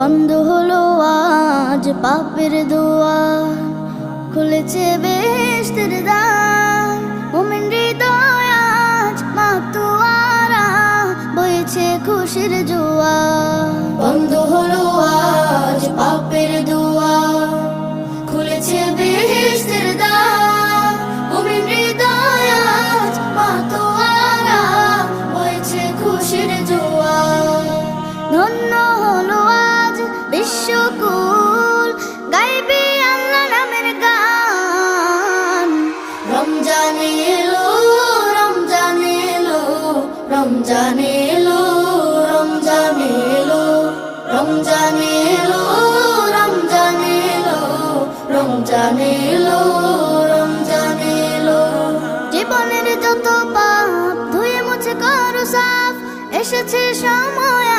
বন্ধ হলো আজ পাপের দুয়ার, খুলেছে বেহেশতের দ্বার। মুমিন হৃদয় আজ মাতোয়ারা, বইছে খুশির জোয়ার। বন্ধ হলো আজ পাপের দুয়ার, খুলেছে বেহেশতের দ্বার। মুমিন হৃদয় আজ মাতোয়ারা, বইছে খুশির জোয়ার। ধন্য হলো আজ বিশ্বকুল, গাইবে আল্লাহ নামের গান। রমজান এলো, রমজান এলো, রমজান এলো, রমজান এলো, রমজান এলো, রমজান এলো, রমজান এলো, রমজান এলো। জীবনের যত পাপ ধুয়ে মুছে করো সাফ, এসেছে সময়